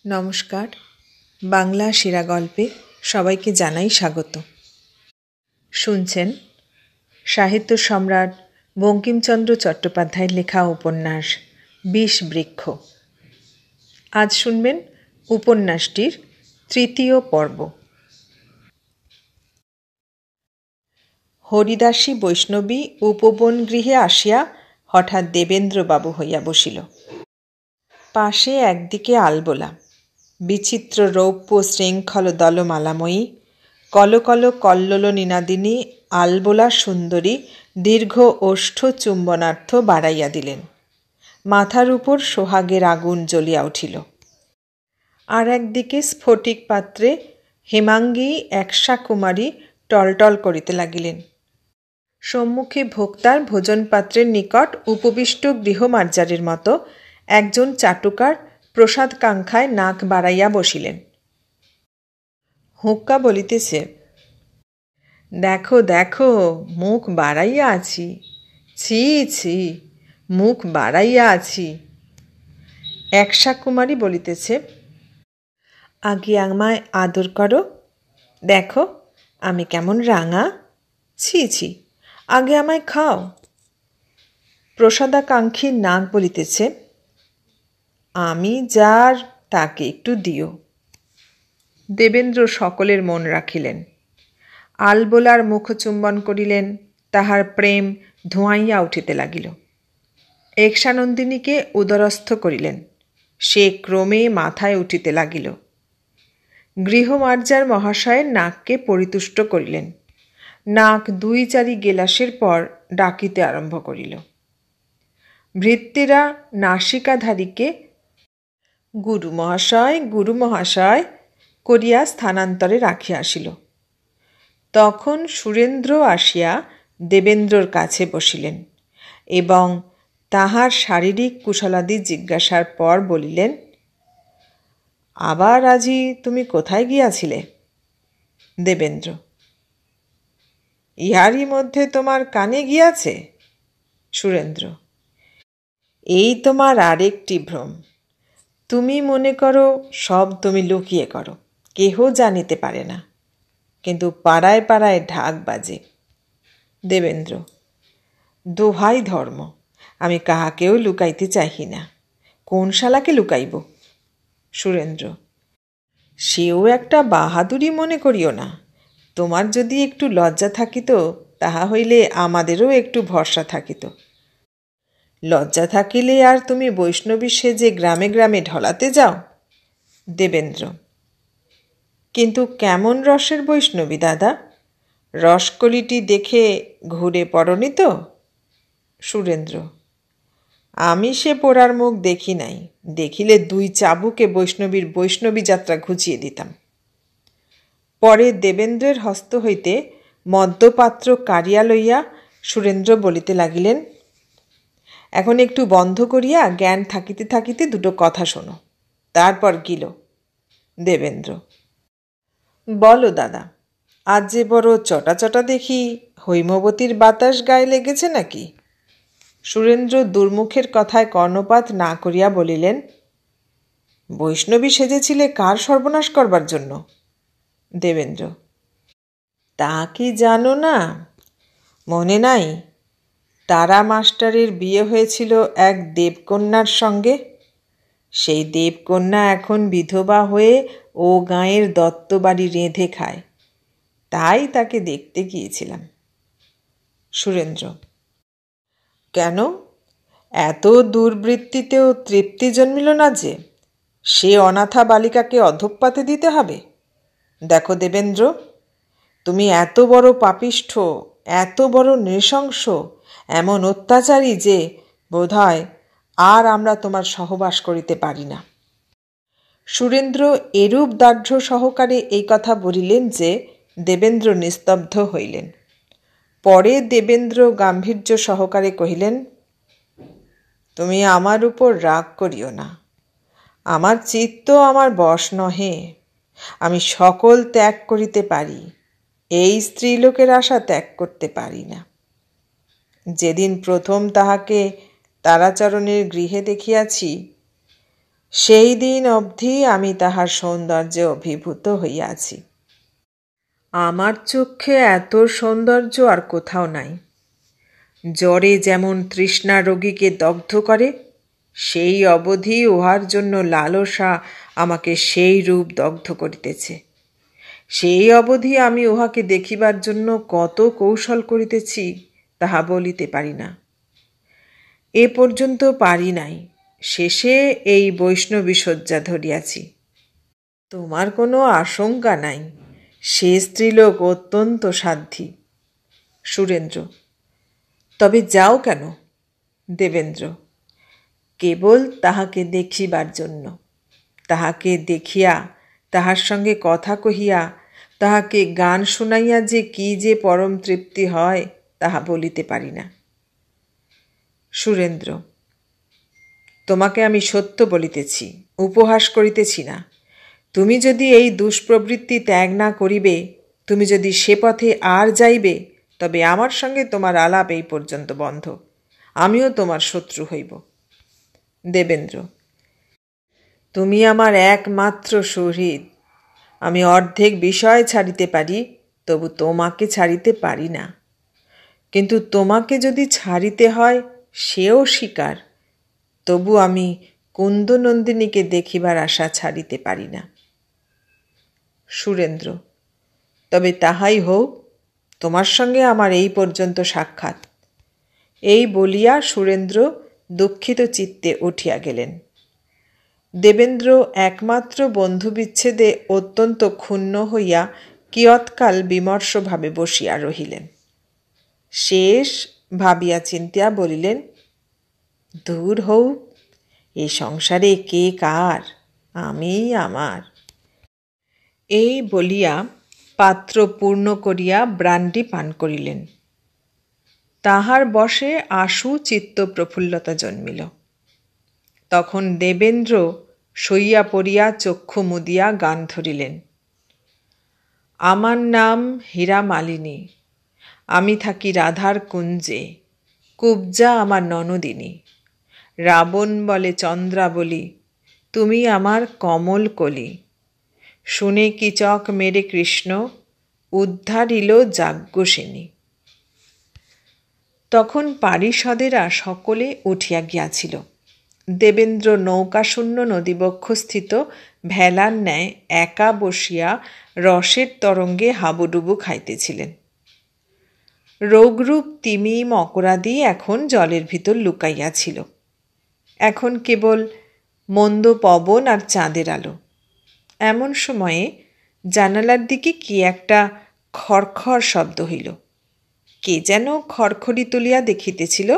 নমস্কার। বাংলা সেরা গল্পে সবাইকে জানাই স্বাগত। শুনছেন সাহিত্য সম্রাট বঙ্কিমচন্দ্র চট্টোপাধ্যায়ের লেখা উপন্যাস বিষবৃক্ষ। আজ শুনবেন উপন্যাসটির তৃতীয় পর্ব। হরিদাসী বৈষ্ণবী উপবন গৃহে আসিয়া হঠাৎ দেবেন্দ্রবাবু হইয়া বসিল। পাশে একদিকে আলবোলা, বিচিত্র রৌপ্য শৃঙ্খল দলমালাময়ী কলকল কল্লোল নিনাদিনী আলবোলা সুন্দরী দীর্ঘ ওষ্ঠ চুম্বনার্থ বাড়াইয়া দিলেন। মাথার উপর সোহাগের আগুন জ্বলিয়া উঠিল। আর একদিকে স্ফটিক পাত্রে হেমাঙ্গী একশা কুমারী টলটল করিতে লাগিলেন। সম্মুখে ভোক্তার ভোজনপাত্রের নিকট উপবিষ্ট গৃহমার্জারের মতো একজন চাটুকার প্রসাদকাঙ্ক্ষায় নাক বাড়াইয়া বসিলেন। হুক্কা বলিতেছে, দেখো দেখো, মুখ বাড়াইয়া আছি, ছি ছি, মুখ বাড়াইয়া আছি। একশা কুমারী বলিতেছে, আগে আমায় আদর করো, দেখো আমি কেমন রাঙা, ছি ছি, আগে আমায় খাও। প্রসাদাকাঙ্ক্ষীর নাক বলিতেছে, আমি যার তাকে একটু দিও। দেবেন্দ্র সকলের মন রাখিলেন। আলবোলার মুখচুম্বন করিলেন, তাহার প্রেম ধোঁয়াইয়া উঠিতে লাগিল। একশানন্দিনীকে উদরস্থ করিলেন, সে ক্রমে মাথায় উঠিতে লাগিল। গৃহমার্জার মহাশয়ের নাককে পরিতুষ্ট করিলেন। নাক 2-4 গেলাসের পর ডাকিতে আরম্ভ করিল। ভৃত্যেরা নাসিকাধারীকে গুরু মহাশয় গুরু মহাশয় করিয়া স্থানান্তরে রাখিয়া আসিল। তখন সুরেন্দ্র আসিয়া দেবেন্দ্রর কাছে বসিলেন এবং তাহার শারীরিক কুশলাদি জিজ্ঞাসার পর বলিলেন, আবার আজি তুমি কোথায় গিয়াছিলে? দেবেন্দ্র, ইহারই মধ্যে তোমার কানে গিয়াছে? সুরেন্দ্র, এই তোমার আরেকটি ভ্রম। তুমি মনে করো সব তুমি লুকিয়ে করো, কেহ জানিতে পারে না, কিন্তু পাড়ায় পাড়ায় ঢাক বাজে। দেবেন্দ্র, দোহাই ধর্ম, আমি কাহাকেও লুকাইতে চাহি না, কোন শালাকে লুকাইব? সুরেন্দ্র, সেও একটা বাহাদুরি মনে করিও না। তোমার যদি একটু লজ্জা থাকিত, তাহা হইলে আমাদেরও একটু ভরসা থাকিত। লজ্জা থাকিলে আর তুমি বৈষ্ণবী সেজে গ্রামে গ্রামে ঢলাতে যাও? দেবেন্দ্র, কিন্তু কেমন রসের বৈষ্ণবী দাদা? রসকলিটি দেখে ঘুরে পড়নি তো? সুরেন্দ্র, আমি সে পোড়ার মুখ দেখি নাই, দেখিলে 2 চাবুকে বৈষ্ণবী যাত্রা ঘুচিয়ে দিতাম। পরে দেবেন্দ্রের হস্ত হইতে মদ্যপাত্র কাড়িয়া লইয়া সুরেন্দ্র বলিতে লাগিলেন, এখন একটু বন্ধ করিয়া জ্ঞান থাকিতে থাকিতে 2 কথা শোনো, তারপর গিল। দেবেন্দ্র, বলো দাদা, আজ যে বড় চটা চটা দেখি, হৈমবতীর বাতাস গায়ে লেগেছে নাকি? সুরেন্দ্র দুর্মুখের কথায় কর্ণপাত না করিয়া বলিলেন, বৈষ্ণবী সেজেছিলে কার সর্বনাশ করবার জন্য? দেবেন্দ্র, তা কি জানো না? মনে নাই, তারা মাস্টারের বিয়ে হয়েছিল এক দেবকন্যার সঙ্গে। সেই দেবকন্যা এখন বিধবা হয়ে ও গাঁয়ের দত্তবাড়ি রেঁধে খায়, তাই তাকে দেখতে গিয়েছিলাম। সুরেন্দ্র, কেন, এত দুর্বৃত্তিতেও তৃপ্তি জন্মিল না যে সে অনাথা বালিকাকে অধঃপাতে দিতে হবে? দেখো দেবেন্দ্র, তুমি এত বড় পাপিষ্ঠ, এত বড় নৃশংস, এমন অত্যাচারী যে বোধহয় আর আমরা তোমার সহবাস করিতে পারি না। সুরেন্দ্র এরূপ দার্ঢ্য সহকারে এই কথা বলিলেন যে দেবেন্দ্র নিস্তব্ধ হইলেন। পরে দেবেন্দ্র গাম্ভীর্য সহকারে কহিলেন, তুমি আমার উপর রাগ করিও না। আমার চিত্ত আমার বশ নহে, আমি সকল ত্যাগ করিতে পারি, এই স্ত্রীলোকের আশা ত্যাগ করতে পারি না। যেদিন প্রথম তাহাকে তারাচরণের গৃহে দেখিয়াছি, সেই দিন অবধি আমি তাহার সৌন্দর্যে অভিভূত হইয়াছি। আমার চক্ষে এত সৌন্দর্য আর কোথাও নাই। জ্বরে যেমন তৃষ্ণা রোগীকে দগ্ধ করে, সেই অবধি উহার জন্য লালসা আমাকে সেই রূপ দগ্ধ করিতেছে। সেই অবধি আমি উহাকে দেখিবার জন্য কত কৌশল করিতেছি তাহা বলিতে পারি না। এ পর্যন্ত পারি নাই, শেষে এই বৈষ্ণবী শয্যা ধরিয়াছি। তোমার কোনো আশঙ্কা নাই, সে স্ত্রীলোক অত্যন্ত সাধ্বী। সুরেন্দ্র: তবে যাও কেন? দেবেন্দ্র: কেবল তাহাকে দেখিবার জন্য। তাহাকে দেখিয়া, তাহার সঙ্গে কথা কহিয়া, তাহাকে গান শুনাইয়া যে পরম তৃপ্তি হয় তাহা বলিতে পারি না। সুরেন্দ্র: তোমাকে আমি সত্য বলিতেছি, উপহাস করিতেছি না। তুমি যদি এই দুষ্প্রবৃত্তি ত্যাগ না করিবে, তুমি যদি সে পথে আর যাইবে, তবে আমার সঙ্গে তোমার আলাপ এই পর্যন্ত বন্ধ। আমিও তোমার শত্রু হইব। দেবেন্দ্র: তুমি আমার একমাত্র সুহৃদ। আমি অর্ধেক বিষয় ছাড়িতে পারি, তবু তোমাকে ছাড়িতে পারি না। কিন্তু তোমাকে যদি ছাড়িতে হয় সেও স্বীকার, তবু আমি কুন্দনন্দিনীকে দেখিবার আশা ছাড়িতে পারি না। সুরেন্দ্র: তবে তাহাই হোক, তোমার সঙ্গে আমার এই পর্যন্ত সাক্ষাৎ। এই বলিয়া সুরেন্দ্র দুঃখিত চিত্তে উঠিয়া গেলেন। দেবেন্দ্র একমাত্র বন্ধু বিচ্ছেদে অত্যন্ত ক্ষুণ্ণ হইয়া কিয়ৎকাল বিমর্ষভাবে বসিয়া রহিলেন। শেষ ভাবিয়া চিন্তিয়া বলিলেন, দূর হউক, এ সংসারে কে কার, আমি আমার। এই বলিয়া পাত্র পূর্ণ করিয়া ব্রাণ্ডি পান করিলেন। তাহার বশে আশু চিত্ত প্রফুল্লতা জন্মিল। তখন দেবেন্দ্র শইয়া পড়িয়া চক্ষু মুদিয়া গান ধরিলেন। আমার নাম হীরা মালিনী, আমি থাকি রাধার কুঞ্জে, কুব্জা আমার ননদিনী। রাবণ বলে চন্দ্রাবলী, তুমি আমার কমল কলি। শুনে কিচক মেরে কৃষ্ণ, উদ্ধারিল যাজ্ঞসেনী। তখন পারিষদেরা সকলে উঠিয়া গিয়াছিল। দেবেন্দ্র নৌকাশূন্য নদীবক্ষস্থিত ভেলার ন্যায় একা বসিয়া রসের তরঙ্গে হাবুডুবু খাইতেছিলেন। রোগরূপ তিমি মকরাদি এখন জলের ভিতর লুকাইয়াছিল। এখন কেবল মন্দ পবন আর চাঁদের আলো। এমন সময়ে জানালার দিকে কি একটা খড়খড় শব্দ হইল। কে যেন খড়খড়ি তুলিয়া দেখিতেছিল,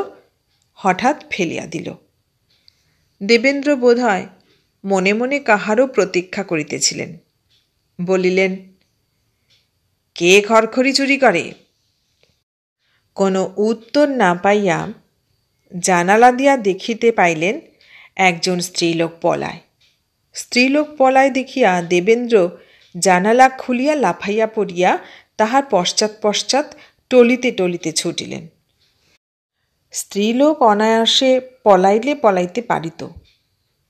হঠাৎ ফেলিয়া দিল। দেবেন্দ্র বোধহয় মনে মনে কাহারও প্রতীক্ষা করিতেছিলেন। বলিলেন, কে খড়খড়ি চুরি করে? কোনো উত্তর না পাইয়া জানালা দিয়া দেখিতে পাইলেন একজন স্ত্রীলোক পলায়। স্ত্রীলোক পলায় দেখিয়া দেবেন্দ্র জানালা খুলিয়া লাফাইয়া পড়িয়া তাহার পশ্চাৎ পশ্চাৎ টলিতে টলিতে ছুটিলেন। স্ত্রীলোক অনায়াসে পলাইলে পলাইতে পারিত,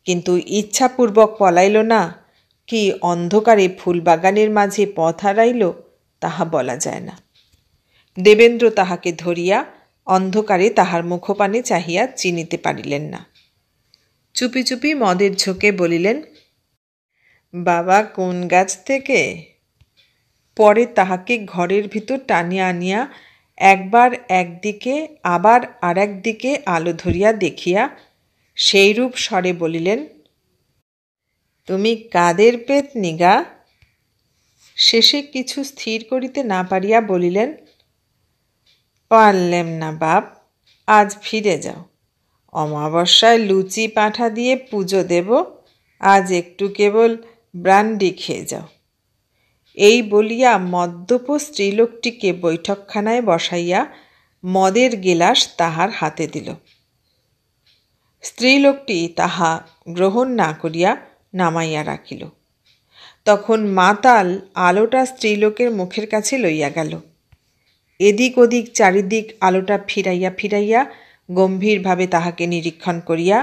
কিন্তু ইচ্ছাপূর্বক পলাইল না, কি অন্ধকারে ফুলবাগানের মাঝে পথ হারাইল তাহা বলা যায় না। দেবেন্দ্র তাহাকে ধরিয়া অন্ধকারে তাহার মুখপানে চাহিয়া চিনিতে পারিলেন না। চুপি চুপি মদের ঝোঁকে বলিলেন, বাবা কোন গাছ থেকে? পরে তাহাকে ঘরের ভিতর টানিয়া আনিয়া একবার একদিকে আবার আর একদিকে আলো ধরিয়া দেখিয়া সেইরূপ স্বরে বলিলেন, তুমি কাদের পেতনি গা? শেষে কিছু স্থির করিতে না পারিয়া বলিলেন, পারলেম না বাপ, আজ ফিরে যাও। অমাবস্যায় লুচি পাঁঠা দিয়ে পুজো দেব, আজ একটু কেবল ব্রান্ডি খেয়ে যাও। এই বলিয়া মদ্যপ স্ত্রীলোকটিকে বৈঠকখানায় বসাইয়া মদের গেলাস তাহার হাতে দিল। স্ত্রীলোকটি তাহা গ্রহণ না করিয়া নামাইয়া রাখিল। তখন মাতাল আলোটা স্ত্রীলোকের মুখের কাছে লইয়া গেল। এদিক ওদিক চারিদিক আলোটা ফিরাইয়া ফিরাইয়া গম্ভীরভাবে তাহাকে নিরীক্ষণ করিয়া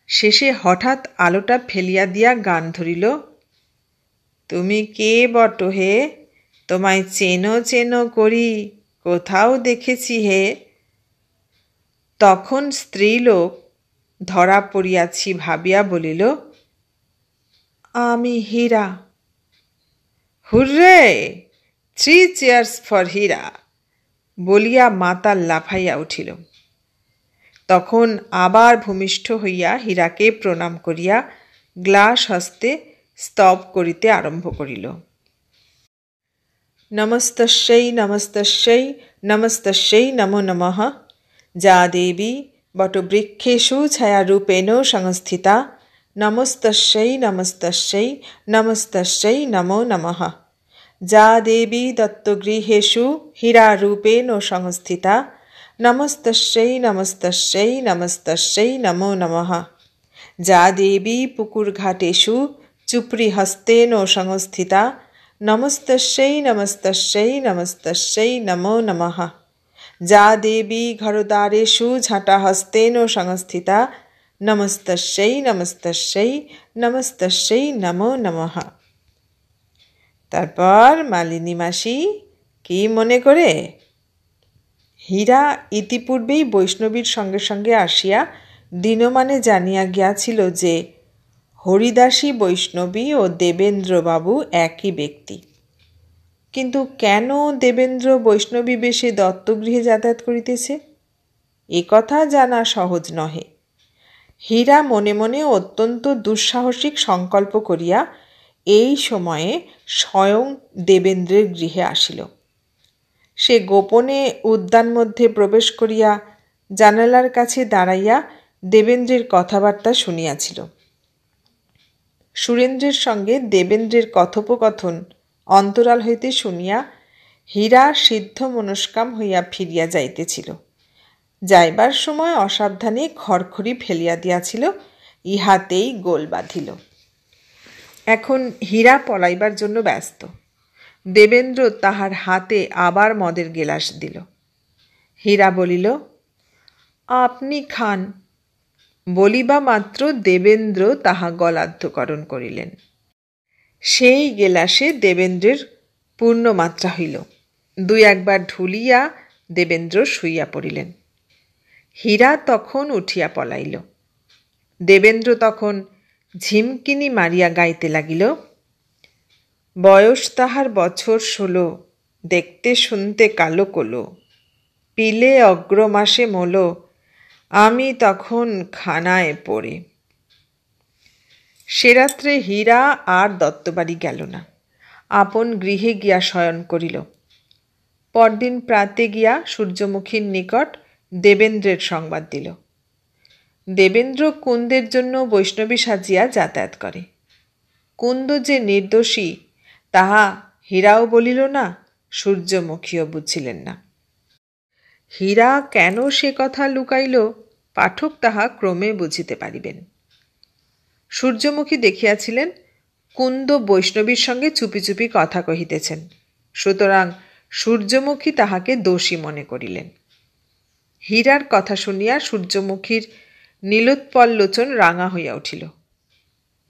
শেষে হঠাৎ আলোটা ফেলিয়া দিয়া গান ধরিল, তুমি কে বট হে, তোমায় চেনো চেনো করি, কোথাও দেখেছি হে। তখন স্ত্রীলোক ধরা পড়িয়াছি ভাবিয়া বলিল, আমি হীরা। হুররে, 3 চেয়ার্স ফর হীরা বলিয়া মাতাল লাফাইয়া উঠিল। তখন আবার ভূমিষ্ঠ হইয়া হীরাকে প্রণাম করিয়া গ্লাস হস্তে স্তব করিতে আরম্ভ করিল। নমস্তস্যৈ নমস্তস্যৈ নমস্তস্যৈ নমো নমঃ। যা দেবী বটবৃক্ষেষু ছায়ারূপেণ সংস্থিতা, নমস্তস্যৈ নমস্তস্যৈ নমস্তস্যৈ নমো নমঃ। যা দেবী দত্তগৃহেষু হীরারূপেণ সংস্থিতা, নমস্তস্যৈ নমস্তস্যৈ নমস্তস্যৈ নমো নমঃ। যা দেবী পুকুরঘাটেষু চুপড়িহস্তেন সংস্থিতা, নমস্তস্যৈ নমস্তস্যৈ নমস্তস্যৈ নমো নমঃ। যা দেবী ঘরদ্বারেষু ঝাঁটাহস্তেন সংস্থিতা, নমস্তস্যৈ নমস্তস্যৈ নমস্তস্যৈ নমো নমঃ। তারপর মালিনী মাসি কি মনে করে? হীরা ইতিপূর্বেই বৈষ্ণবীর সঙ্গে সঙ্গে আসিয়া দিনমানে জানিয়া গিয়াছিল যে হরিদাসী বৈষ্ণবী ও দেবেন্দ্রবাবু একই ব্যক্তি। কিন্তু কেন দেবেন্দ্র বৈষ্ণবী বেশে দত্তগৃহে যাতায়াত করিতেছে, এ কথা জানা সহজ নহে। হীরা মনে মনে অত্যন্ত দুঃসাহসিক সংকল্প করিয়া এই সময়ে স্বয়ং দেবেন্দ্রের গৃহে আসিল। সে গোপনে উদ্যান মধ্যে প্রবেশ করিয়া জানালার কাছে দাঁড়াইয়া দেবেন্দ্রের কথাবার্তা শুনিয়াছিল। সুরেন্দ্রের সঙ্গে দেবেন্দ্রের কথোপকথন অন্তরাল হইতে শুনিয়া হীরা সিদ্ধ মনস্কাম হইয়া ফিরিয়া যাইতেছিল। যাইবার সময় অসাবধানে খড়খড়ি ফেলিয়া দিয়াছিল, ইহাতেই গোল বাঁধিল। এখন হীরা পলাইবার জন্য ব্যস্ত। দেবেন্দ্র তাহার হাতে আবার মদের গেলাস দিল। হীরা বলিল, আপনি খান। বলিবা মাত্র দেবেন্দ্র তাহা গলাধ্যকরণ করিলেন। সেই গেলাসে দেবেন্দ্রের পূর্ণমাত্রা হইল। 2-1 বার ঢুলিয়া দেবেন্দ্র শুইয়া পড়িলেন। হীরা তখন উঠিয়া পলাইল। দেবেন্দ্র তখন ঝিমকিনি মারিয়া গাইতে লাগিল, বয়স তাহার বছর 16, দেখতে শুনতে কালো কোলো, পিলে অগ্রমাসে মোলো, আমি তখন খানায় পড়ে। সে রাত্রে হীরা আর দত্তবাড়ি গেল না, আপন গৃহে গিয়া শয়ন করিল। পরদিন প্রাতে গিয়া সূর্যমুখীর নিকট দেবেন্দ্রের সংবাদ দিল। দেবেন্দ্র কুন্দের জন্য বৈষ্ণবী সাজিয়া যাতায়াত করে। কুন্দ যে নির্দোষী তাহা হীরাও বলিল না, সূর্যমুখীও বুঝিলেন না। হীরা কেন সে কথা লুকাইল, পাঠক তাহা ক্রমে বুঝিতে পারিবেন। সূর্যমুখী দেখিয়াছিলেন কুন্দ বৈষ্ণবীর সঙ্গে চুপি চুপি কথা কহিতেছেন, সুতরাং সূর্যমুখী তাহাকে দোষী মনে করিলেন। হীরার কথা শুনিয়া সূর্যমুখীর নীলোৎপল লোচন রাঙা হইয়া উঠিল।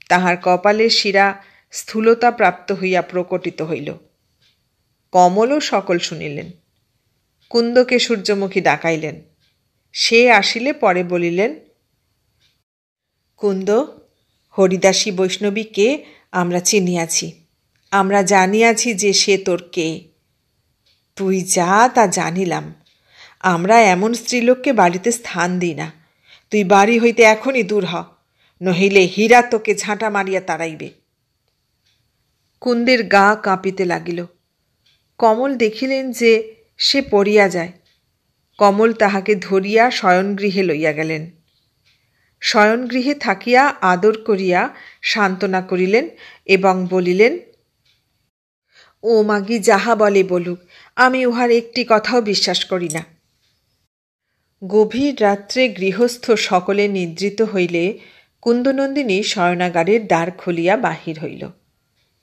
তাহার কপালের শিরা স্থূলতা প্রাপ্ত হইয়া প্রকটিত হইল। কমলও সকল শুনিলেন। কুন্দকে সূর্যমুখী ডাকাইলেন। সে আসিলে পরে বলিলেন, কুন্দ, হরিদাসী বৈষ্ণবীকে আমরা চিনিয়াছি, আমরা জানিয়াছি যে সে তোর কে। তুই যা তা জানিলাম। আমরা এমন স্ত্রীলোককে বাড়িতে স্থান দিই না। তুই বাড়ি হইতে এখনই দূর হ, নহিলে হীরা তোকে ঝাঁটা মারিয়া তাড়াইবে। কুন্দের গা কাঁপিতে লাগিল। কমল দেখিলেন যে সে পড়িয়া যায়। কমল তাহাকে ধরিয়া শয়নগৃহে লইয়া গেলেন। শয়নগৃহে থাকিয়া আদর করিয়া সান্ত্বনা করিলেন এবং বলিলেন, ও মাগি যাহা বলে বলুক, আমি উহার একটি কথাও বিশ্বাস করি না। গভীর রাত্রে গৃহস্থ সকলে নিদ্রিত হইলে কুন্দনন্দিনী শয়নাগারের দ্বার খুলিয়া বাহির হইল।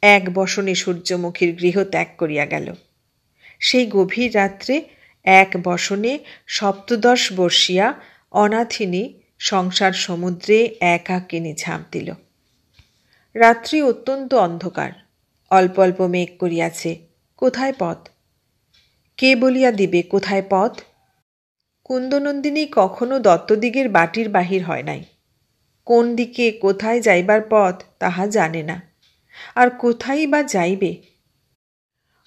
1 বসনে সূর্যমুখীর গৃহ ত্যাগ করিয়া গেল। সেই গভীর রাত্রে 1 বসনে 17 বর্ষিয়া অনাথিনী সংসার সমুদ্রে একা কেনে ঝাঁপ দিল। রাত্রি অত্যন্ত অন্ধকার, অল্প অল্প মেঘ করিয়াছে। কোথায় পথ? কে বলিয়া দিবে কোথায় পথ? কুন্দনন্দিনী কখনো দত্তদিগের বাটির বাহির হয় নাই। কোন দিকে কোথায় যাইবার পথ তাহা জানে না, আর কোথায় বা যাইবে?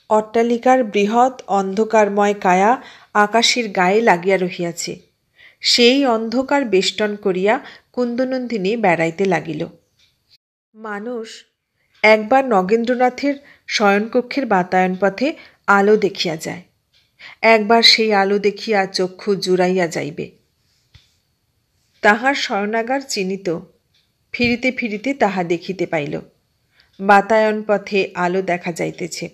অট্টালিকার বৃহৎ অন্ধকারময় কায়া আকাশের গায়ে লাগিয়া রহিয়াছে। সেই অন্ধকার বেষ্টন করিয়া কুন্দনন্দিনী বেড়াইতে লাগিল। মানুষ একবার নগেন্দ্রনাথের শয়নকক্ষের বাতায়ন পথে আলো দেখিয়া যায়, একবার সেই আলো দেখিয়া চক্ষু জুড়াইয়া যাইবে। তাহার শয়নাগার চিনিত, ফিরিতে ফিরিতে তাহা দেখিতে পাইল। বাতায়ন পথে আলো দেখা যাইতেছে।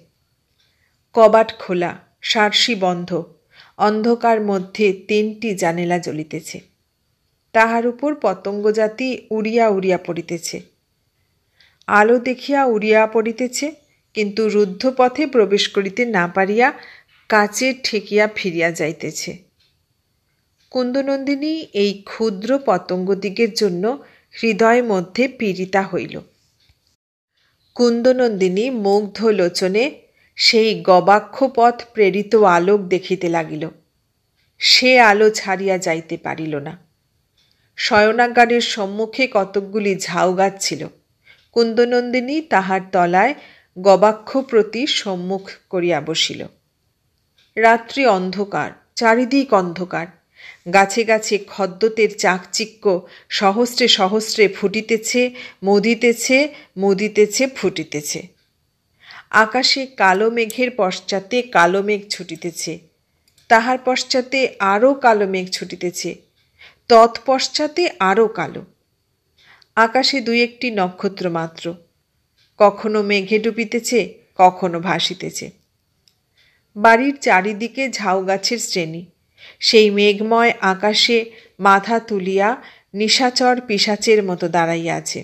কবাট খোলা, সার্সি বন্ধ, অন্ধকার মধ্যে 3টি জানেলা জ্বলিতেছে। তাহার উপর পতঙ্গজাতি উড়িয়া উড়িয়া পড়িতেছে। আলো দেখিয়া উড়িয়া পড়িতেছে, কিন্তু রুদ্ধ পথে প্রবেশ করিতে না পারিয়া কাচে ঠেকিয়া ফিরিয়া যাইতেছে। কুন্দনন্দিনী এই ক্ষুদ্র পতঙ্গদিগের জন্য হৃদয় মধ্যে পীড়িতা হইল। কুন্দনন্দিনী মুগ্ধ লোচনে সেই গবাক্ষ পথ প্রেরিত আলোক দেখিতে লাগিল। সে আলো ছাড়িয়া যাইতে পারিল না। শয়নাগারের সম্মুখে কতকগুলি ঝাউ গাছ ছিল। কুন্দনন্দিনী তাহার তলায় গবাক্ষ প্রতি সম্মুখ করিয়া বসিল। রাত্রি অন্ধকার, চারিদিক অন্ধকার। গাছে গাছে খদ্যোতের চাকচিক্য সহস্রে সহস্রে ফুটিতেছে, মুদিতেছে, মুদিতেছে, ফুটিতেছে। আকাশে কালো মেঘের পশ্চাতে কালো মেঘ ছুটিতেছে, তাহার পশ্চাতে আরও কালো মেঘ ছুটিতেছে, তৎপশ্চাতে আরও কালো। আকাশে 2-1টি নক্ষত্র মাত্র, কখনো মেঘে ডুবিতেছে, কখনো ভাসিতেছে। বাড়ির চারিদিকে ঝাউ গাছের শ্রেণী। সেই মেঘময় আকাশে মাথা তুলিয়া নিশাচর পিশাচের মতো দাঁড়াইয়া আছে।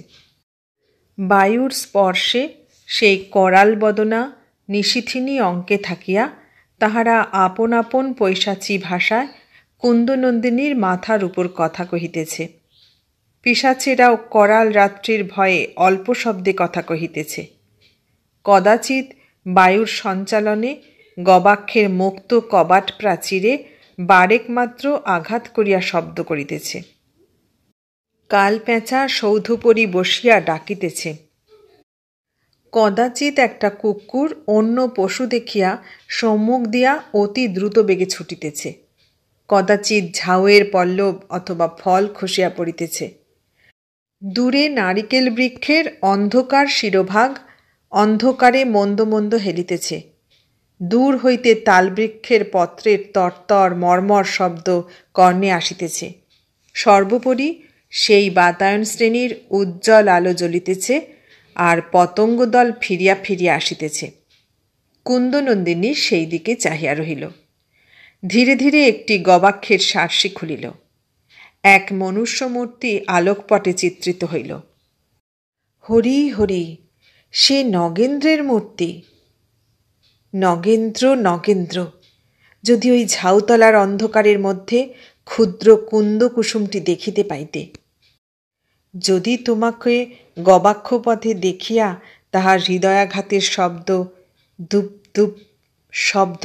বায়ুর স্পর্শে সেই করাল বদনা নিশিথিনী অঙ্কে থাকিয়া তাহারা আপন আপন পৈশাচী ভাষায় কুন্দনন্দিনীর মাথার উপর কথা কহিতেছে। পিশাচেরাও করাল রাত্রির ভয়ে অল্প শব্দে কথা কহিতেছে। কদাচিৎ বায়ুর সঞ্চালনে গবাক্ষের মুক্ত কবাট প্রাচীরে বারেক মাত্র আঘাত করিয়া শব্দ করিতেছে। কাল পেঁচা সৌধপরি বসিয়া ডাকিতেছে। কদাচিৎ একটা কুকুর অন্য পশু দেখিয়া সম্মুখ দিয়া অতি দ্রুত বেগে ছুটিতেছে। কদাচিৎ ঝাউয়ের পল্লব অথবা ফল খসিয়া পড়িতেছে। দূরে নারিকেল বৃক্ষের অন্ধকার শিরোভাগ অন্ধকারে মন্দ মন্দ হেলিতেছে। দূর হইতে তালবৃক্ষের পত্রের তরতর মর্মর শব্দ কর্ণে আসিতেছে। সর্বোপরি সেই বাতায়ন শ্রেণীর উজ্জ্বল আলো জ্বলিতেছে, আর পতঙ্গদল ফিরিয়া ফিরিয়া আসিতেছে। কুন্দনন্দিনী সেই দিকে চাহিয়া রহিল। ধীরে ধীরে একটি গবাক্ষের সার্সি খুলিল। এক মনুষ্যমূর্তি আলোকপটে চিত্রিত হইল। হরি হরি, সে নগেন্দ্রের মূর্তি। নগেন্দ্র নগেন্দ্র, যদি ওই ঝাউতলার অন্ধকারের মধ্যে ক্ষুদ্র কুন্দকুসুমটি দেখিতে পাইতে। যদি তোমাকে গবাক্ষ পথে দেখিয়া তাহার হৃদয়াঘাতের শব্দ, দুপ দুপ শব্দ,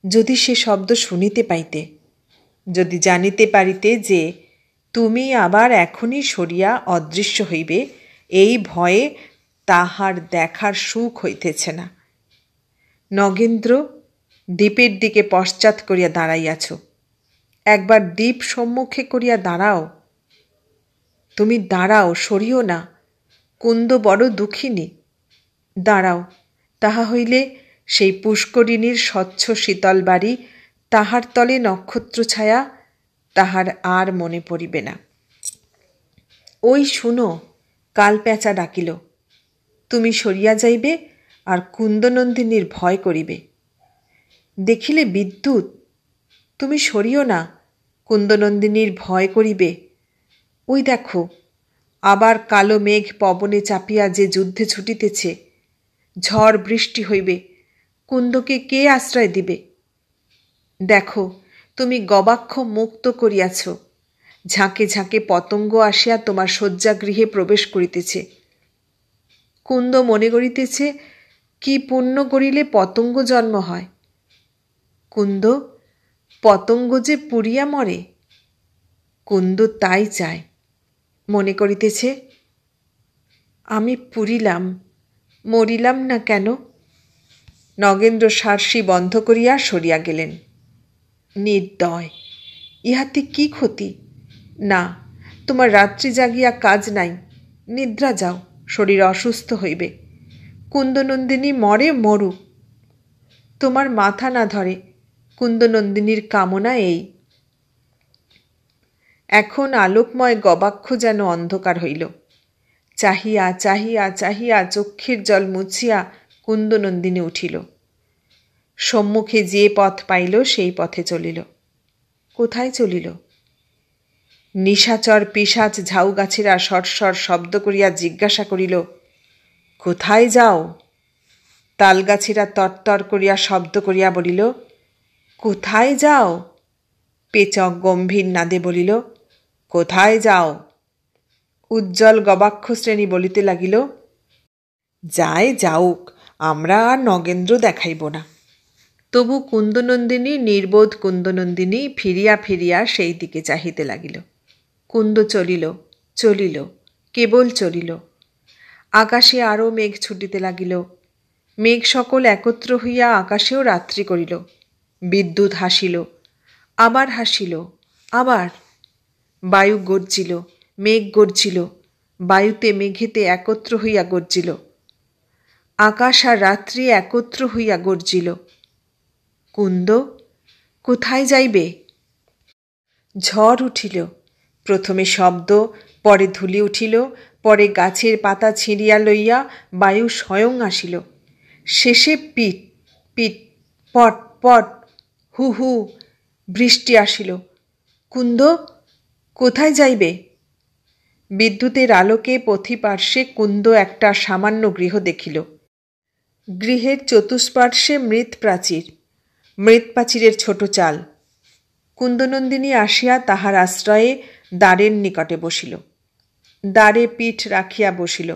যদি সে শব্দ শুনিতে পাইতে, যদি জানিতে পারিতে যে তুমি আবার এখনই সরিয়া অদৃশ্য হইবে, এই ভয়ে তাহার দেখার সুখ হইতেছে না। নগেন্দ্র, দ্বীপের দিকে পশ্চাৎ করিয়া দাঁড়াইয়াছ। একবার দ্বীপ সম্মুখে করিয়া দাঁড়াও। তুমি দাঁড়াও, সরিও না। কুন্দ বড় দুঃখিনী। দাঁড়াও, তাহা হইলে সেই পুষ্করিণীর স্বচ্ছ শীতল বাড়ি, তাহার তলে নক্ষত্র ছায়া, তাহার আর মনে পড়িবে না। ওই শুনো, কাল পেঁচা ডাকিল। তুমি সরিয়া যাইবে, আর কুন্দনন্দিনীর ভয় করিবে। দেখিলে বিদ্যুৎ, তুমি সরিও না, কুন্দনন্দিনীর ভয় করিবে। ওই দেখো, আবার কালো মেঘ পবনে চাপিয়া যে যুদ্ধে ছুটিতেছে। ঝড় বৃষ্টি হইবে, কুন্দকে কে আশ্রয় দিবে? দেখো, তুমি গবাক্ষ মুক্ত করিয়াছ, ঝাঁকে ঝাঁকে পতঙ্গ আসিয়া তোমার শয্যাগৃহে প্রবেশ করিতেছে। কুন্দ মনে করিতেছে, কি পুণ্য করিলে পতঙ্গ জন্ম হয়। কুন্দ, পতঙ্গ যে পুড়িয়া মরে। কুন্দ তাই চায়। মনে করিতেছে, আমি পুরিলাম, মরিলাম না কেন? নগেন্দ্র সার্সি বন্ধ করিয়া সরিয়া গেলেন। নির্দয়, ইহাতে কি ক্ষতি? না, তোমার রাত্রি জাগিয়া কাজ নাই, নিদ্রা যাও, শরীর অসুস্থ হইবে। কুন্দনন্দিনী মরে মরুক, তোমার মাথা না ধরে। কুন্দনন্দিনীর কামনা এই। এখন আলোকময় গবাক্ষ যেন অন্ধকার হইল। চাহিয়া চাহিয়া চাহিয়া চক্ষের জল মুছিয়া কুন্দনন্দিনী উঠিল। সম্মুখে যে পথ পাইল সেই পথে চলিল। কোথায় চলিল? নিশাচর পিশাচ ঝাউ গাছেরা সরসর শব্দ করিয়া জিজ্ঞাসা করিল, কোথায় যাও? তালগাছেরা তরতর করিয়া শব্দ করিয়া বলিল, কোথায় যাও? পেচক গম্ভীর নাদে বলিল, কোথায় যাও? উজ্জ্বল গবাক্ষ শ্রেণী বলিতে লাগিল, যায় যাউক, আমরা আর নগেন্দ্র দেখাইব না। তবু কুন্দনন্দিনী, নির্বোধ কুন্দনন্দিনী ফিরিয়া ফিরিয়া সেই দিকে চাহিতে লাগিল। কুন্দ চলিল, চলিল, কেবল চলিল। আকাশে আরও মেঘ ছুটিতে লাগিল। মেঘ সকল একত্র হইয়া আকাশেও রাত্রি করিল। বিদ্যুৎ হাসিল, আবার হাসিল, আবার। বায়ু গর্জিল, মেঘ গর্জিল, বায়ুতে মেঘেতে একত্র হইয়া গর্জিল। আকাশ আর রাত্রি একত্র হইয়া গর্জিল। কুন্দ, কোথায় যাইবে? ঝড় উঠিল। প্রথমে শব্দ, পরে ধূলি উঠিল, পরে গাছের পাতা ছিঁড়িয়া লইয়া বায়ু স্বয়ং আসিল। শেষে পিট পিট, পট পট, হু হু, বৃষ্টি আসিল। কুন্দ, কোথায় যাইবে? বিদ্যুতের আলোকে পথিপার্শ্বে কুন্দ একটা সামান্য গৃহ দেখিল। গৃহের চতুষ্পার্শ্বে মৃৎ প্রাচীর, মৃৎ প্রাচীরের ছোট চাল। কুন্দনন্দিনী আসিয়া তাহার আশ্রয়ে দ্বারের নিকটে বসিল। দ্বারে পিঠ রাখিয়া বসিল।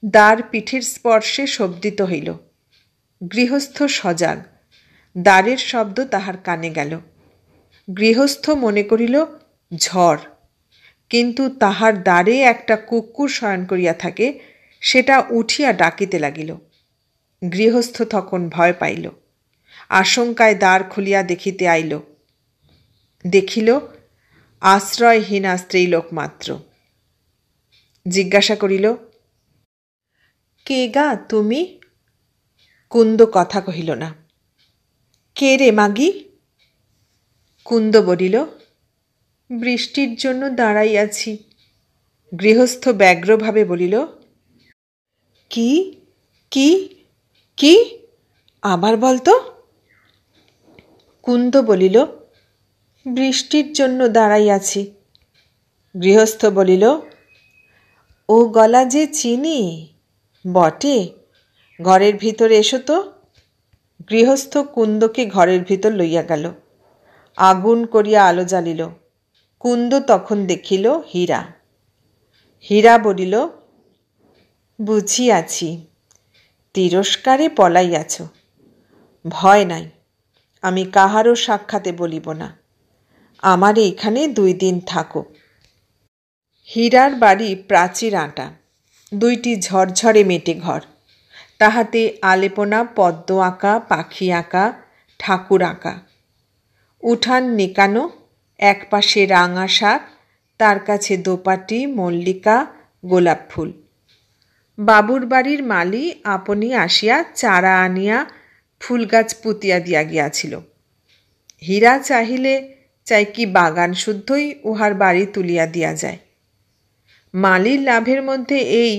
দ্বার পিঠের স্পর্শে শব্দিত হইল। গৃহস্থ সজাগ। দ্বারের শব্দ তাহার কানে গেল। গৃহস্থ মনে করিল ঝড়, কিন্তু তাহার দ্বারে একটা কুকুর শয়ন করিয়া থাকে, সেটা উঠিয়া ডাকিতে লাগিল। গৃহস্থ তখন ভয় পাইল। আশঙ্কায় দ্বার খুলিয়া দেখিতে আইল। দেখিল আশ্রয়হীনা স্ত্রীলোক মাত্র। জিজ্ঞাসা করিল, কে গা তুমি? কুন্দ কথা কহিল না। কে রে মাগি? কুন্দ বলিল, বৃষ্টির জন্য দাঁড়াইয়াছি। গৃহস্থ ব্যগ্রভাবে বলিল, কি কি কি? আবার বলতো। কুন্দ বলিল, বৃষ্টির জন্য দাঁড়াইয়াছি। গৃহস্থ বলিল, ও গলা যে চিনি বটে, ঘরের ভিতরে এসো তো। গৃহস্থ কুন্দকে ঘরের ভিতর লইয়া গেল। আগুন করিয়া আলো জ্বালিল। কুন্দ তখন দেখিল হীরা। হীরা বলিল, বুঝিয়াছি, তিরস্কারে পলাইয়াছ। ভয় নাই, আমি কাহারও সাক্ষাতে বলিব না। আমার এইখানে 2 দিন থাকো। হীরার বাড়ি প্রাচীর আঁটা, 2টি ঝরঝরে মেটে ঘর। তাহাতে আলেপনা, পদ্ম আঁকা, পাখি আঁকা, ঠাকুর আঁকা। উঠান নিকানো, এক পাশে রাঙা শাক, তার কাছে দোপাটি, মল্লিকা, গোলাপ ফুল। বাবুর বাড়ির মালি আপনি আসিয়া চারা আনিয়া ফুল গাছ পুতিয়া দিয়া গিয়াছিল। হীরা চাহিলে চাই কি বাগান শুদ্ধই উহার বাড়ি তুলিয়া দিয়া যায়। মালির লাভের মধ্যে এই,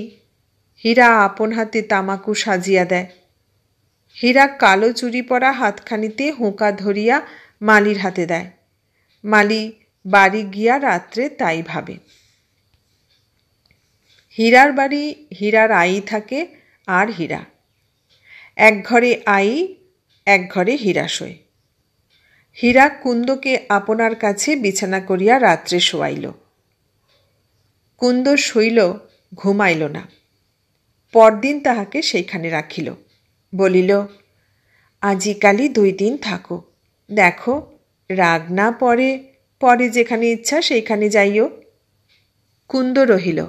হীরা আপন হাতে তামাকু সাজিয়া দেয়। হীরা কালো চুরি পরা হাতখানিতে হুঁকা ধরিয়া মালির হাতে দেয়। মালি বাড়ি গিয়া রাত্রে তাই ভাবে। হীরার বাড়ি হীরার আই থাকে আর হীরা। এক ঘরে আই, এক ঘরে হীরা শোয়। হীরা কুন্দকে আপনার কাছে বিছানা করিয়া রাত্রে শোয়াইল। কুন্দ শৈল, ঘুমাইল না। পরদিন তাহাকে সেইখানে রাখিল। বলিল, আজিকালি 2 দিন থাকো, দেখো রাগ না পরে, পরে যেখানে ইচ্ছা সেইখানে যাইও। কুন্দ রহিল।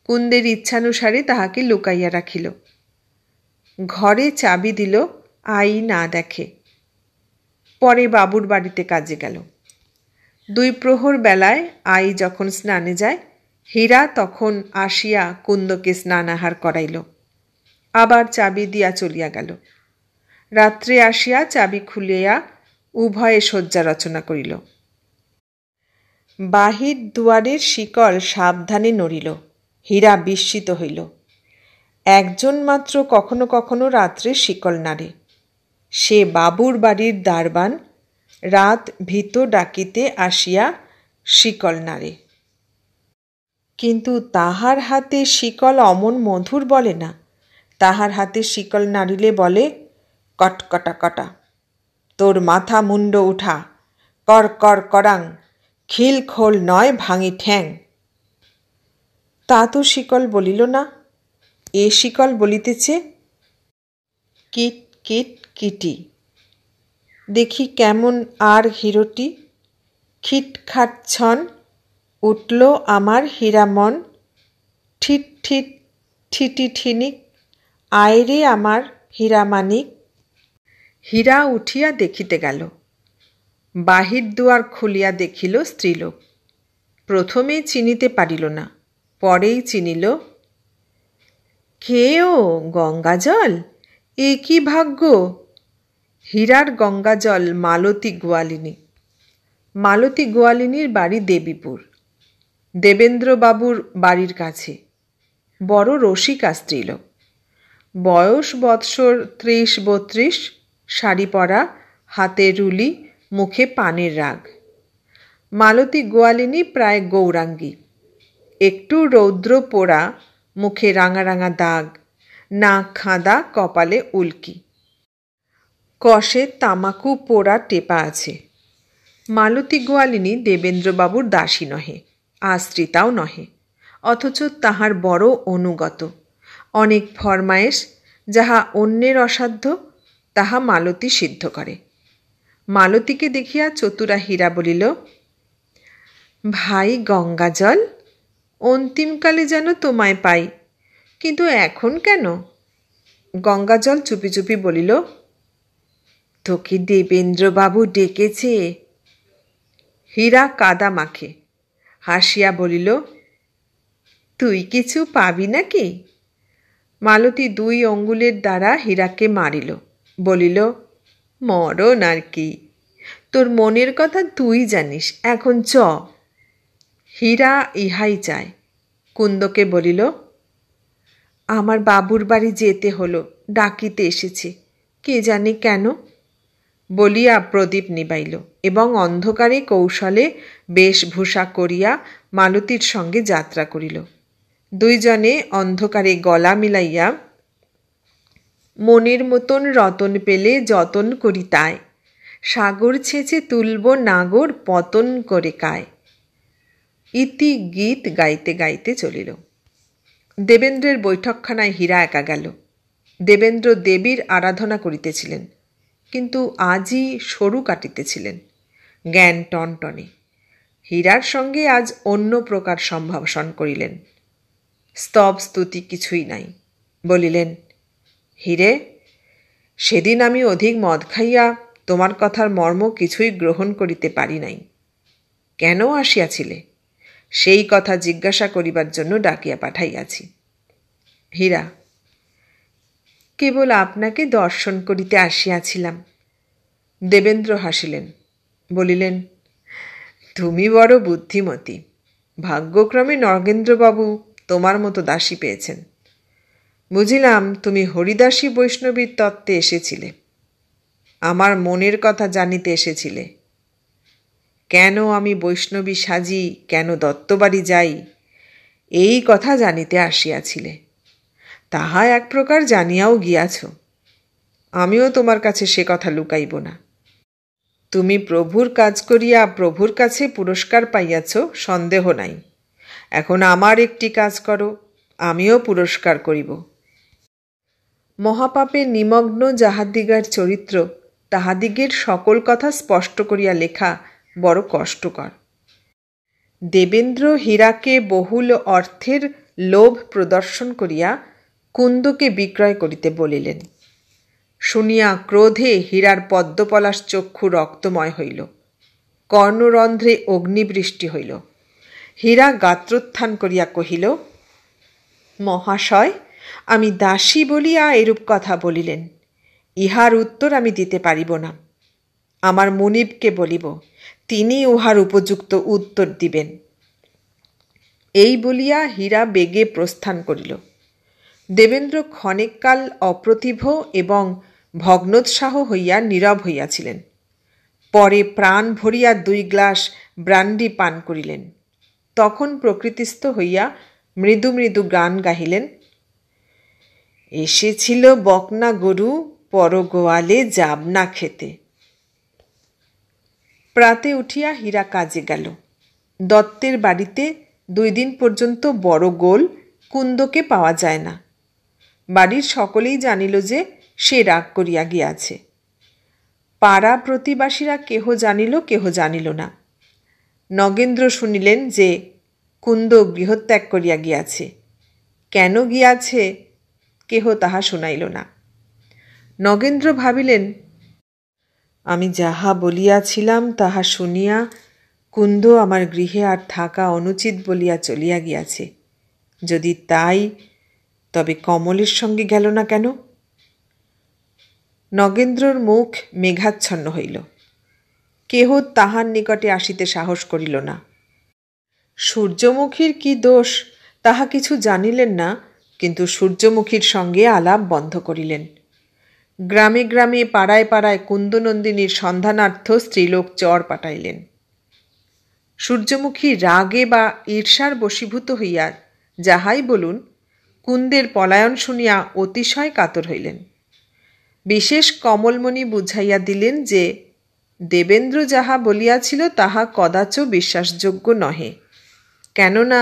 কুন্দের ইচ্ছানুসারে তাহাকে লুকাইয়া রাখিল। ঘরে চাবি দিল, আই না দেখে। পরে বাবুর বাড়িতে কাজে গেল। 2 প্রহর বেলায় আই যখন স্নানে যায়, হীরা তখন আসিয়া কুন্দকে স্নানাহার করাইল। আবার চাবি দিয়া চলিয়া গেল। রাত্রে আসিয়া চাবি খুলিয়া উভয়ে শয্যা রচনা করিল। বাহির দুয়ারের শিকল সাবধানে নড়িল। হীরা বিস্মিত হইল। একজন মাত্র কখনো কখনো রাত্রে শিকল নাড়ে, সে বাবুর বাড়ির দারবান। রাত ভীত ডাকিতে আসিয়া শিকল নাড়ে, কিন্তু তাহার হাতে শিকল অমন মধুর বলে না। তাহার হাতে শিকল নাড়িলে বলে, কটকটা কটা, তোর মাথা মুন্ড উঠা, কর কর করাং, খিল খোল নয় ভাঙি ঠ্যাং। তা তো শিকল বলিল না, এ শিকল বলিতেছে, কিট কিট কিটি। দেখি কেমন আর হিরোটি, খিটখাট ছন, উঠল আমার হীরা মন, ঠিট ঠিট ঠিটি ঠিনিক, আয়রে আমার হীরা মানিক। হীরা উঠিয়া দেখিতে গেল। বাহির দুয়ার খুলিয়া দেখিল স্ত্রীলোক। প্রথমেই চিনিতে পারিল না, পরেই চিনিল। কে ও, গঙ্গাজল? এ কি ভাগ্য! হীরার গঙ্গাজল মালতী গোয়ালিনী। মালতী গোয়ালিনীর বাড়ি দেবীপুর, দেবেন্দ্রবাবুর বাড়ির কাছে। বড় রসিকা স্ত্রীলোক। বয়স বৎসর 30-32, শাড়ি পরা, হাতে রুলি, মুখে পানের রাগ। মালতী গোয়ালিনী প্রায় গৌরাঙ্গী। একটু রৌদ্র পোড়া, মুখে রাঙা রাঙা দাগ, নাক খাঁদা, কপালে উল্কি, কষে তামাকু পোড়া টেপা আছে। মালতী গোয়ালিনী দেবেন্দ্রবাবুর দাসী নহে, আশ্রিতাও নহে, অথচ তাহার বড় অনুগত। অনেক ফরমায়েশ, যাহা অন্যের অসাধ্য তাহা মালতী সিদ্ধ করে। মালতীকে দেখিয়া চতুরা হীরা বলিল, ভাই গঙ্গাজল, অন্তিমকালে যেন তোমায় পাই, কিন্তু এখন কেন? গঙ্গাজল চুপি চুপি বলিল, তোকে দেবেন্দ্রবাবু ডেকেছে। হীরা কাদা মাখে, হাসিয়া বলিল, তুই কিছু পাবি নাকি? মালতী 2 অঙ্গুলের দ্বারা হীরাকে মারিল, বলিল, মরণ আর কি, তোর মনের কথা তুই জানিস, এখন চ। হীরা ইহাই চায়। কুন্দকে বলিল, আমার বাবুর বাড়ি যেতে হলো, ডাকিতে এসেছে, কে জানে কেন। বলিয়া প্রদীপ নিবাইল এবং অন্ধকারে কৌশলে বেশভূষা করিয়া মালতীর সঙ্গে যাত্রা করিল। 2 জনে অন্ধকারে গলা মিলাইয়া, মনের মতন রতন পেলে যতন করি তাই, সাগর ছেঁচে তুলব নাগর পতন করে কায়, ইতি গীত গাইতে গাইতে চলিল। দেবেন্দ্রের বৈঠকখানায় হীরা একা গেল। দেবেন্দ্র দেবীর আরাধনা করিতেছিলেন, কিন্তু আজই সরু কাটিতেছিলেন, জ্ঞান টনটনে। হীরার সঙ্গে আজ অন্য প্রকার সম্ভাষণ করিলেন। স্তব স্তুতি কিছুই নাই। বলিলেন, হীরে, সেদিন আমি অধিক মদ খাইয়া তোমার কথার মর্ম কিছুই গ্রহণ করিতে পারি নাই। কেন আসিয়াছিলে, সেই কথা জিজ্ঞাসা করিবার জন্য ডাকিয়া পাঠাইয়াছি। হীরা, কেবল আপনাকে দর্শন করিতে আসিয়াছিলাম। দেবেন্দ্র হাসিলেন, বলিলেন, তুমি বড় বুদ্ধিমতী। ভাগ্যক্রমে নগেন্দ্রবাবু তোমার মতো দাসী পেয়েছেন। বুঝিলাম তুমি হরিদাসী বৈষ্ণবীর তত্ত্বে এসেছিলে, আমার মনের কথা জানিতে এসেছিলে। কেন আমি বৈষ্ণবী সাজি, কেন দত্তবাড়ি যাই, এই কথা জানিতে আসিয়াছিলে। তাহা এক প্রকার জানিয়াও গিয়াছ। আমিও তোমার কাছে সে কথা লুকাইব না। তুমি প্রভুর কাজ করিয়া প্রভুর কাছে পুরস্কার পাইয়াছ, সন্দেহ নাই। এখন আমার একটি কাজ করো, আমিও পুরস্কার করিব। মহাপাপে নিমগ্ন যাহাদিগের চরিত্র, তাহাদিগের সকল কথা স্পষ্ট করিয়া লেখা বড় কষ্টকর। দেবেন্দ্র হীরাকে বহুল অর্থের লোভ প্রদর্শন করিয়া কুন্দকে বিক্রয় করিতে বলিলেন। শুনিয়া ক্রোধে হীরার পদ্মপলাশ চক্ষু রক্তময় হইল, কর্ণরন্ধ্রে অগ্নিবৃষ্টি হইল। হীরা গাত্রোত্থান করিয়া কহিল, মহাশয়, আমি দাসী বলিয়া এরূপ কথা বলিলেন, ইহার উত্তর আমি দিতে পারিব না। আমার মুনিবকে বলিব, তিনি উহার উপযুক্ত উত্তর দিবেন। এই বলিয়া হীরা বেগে প্রস্থান করিল। দেবেন্দ্র ক্ষণেককাল অপ্রতিভ এবং ভগ্নোৎসাহ হইয়া নীরব হইয়াছিলেন। পরে প্রাণ ভরিয়া 2 গ্লাস ব্রান্ডি পান করিলেন। তখন প্রকৃতিস্থ হইয়া মৃদু মৃদু গান গাহিলেন। এসেছিল বকনা গরু, পর গোয়ালে যাবনা খেতে। প্রাতে উঠিয়া হীরা কাজে গেল। দত্তের বাড়িতে 2 দিন পর্যন্ত বড় গোল কুন্দকে পাওয়া যায় না। বাড়ির সকলেই জানিল যে সে রাগ করিয়া গিয়াছে। পাড়া প্রতিবাসীরা কেহ জানিল, কেহ জানিল না। নগেন্দ্র শুনিলেন যে কুন্দ গৃহত্যাগ করিয়া গিয়াছে। কেন গিয়াছে কেহ তাহা শুনাইল না। নগেন্দ্র ভাবিলেন, আমি যাহা বলিয়াছিলাম তাহা শুনিয়া কুন্দ আমার গৃহে আর থাকা অনুচিত বলিয়া চলিয়া গিয়াছে। যদি তাই, তবে কমলের সঙ্গে গেল না কেন? নগেন্দ্রর মুখ মেঘাচ্ছন্ন হইল। কেহ তাহার নিকটে আসিতে সাহস করিল না। সূর্যমুখীর কি দোষ তাহা কিছু জানিলেন না, কিন্তু সূর্যমুখীর সঙ্গে আলাপ বন্ধ করিলেন। গ্রামে গ্রামে পাড়ায় পাড়ায় কুন্দনন্দিনীর সন্ধানার্থ স্ত্রীলোক চর পাঠাইলেন। সূর্যমুখী রাগে বা ঈর্ষার বশীভূত হইয়া যাহাই বলুন, কুন্দের পলায়ন শুনিয়া অতিশয় কাতর হইলেন। বিশেষ কমলমণি বুঝাইয়া দিলেন যে দেবেন্দ্র যাহা বলিয়াছিল তাহা কদাচ বিশ্বাসযোগ্য নহে। কেননা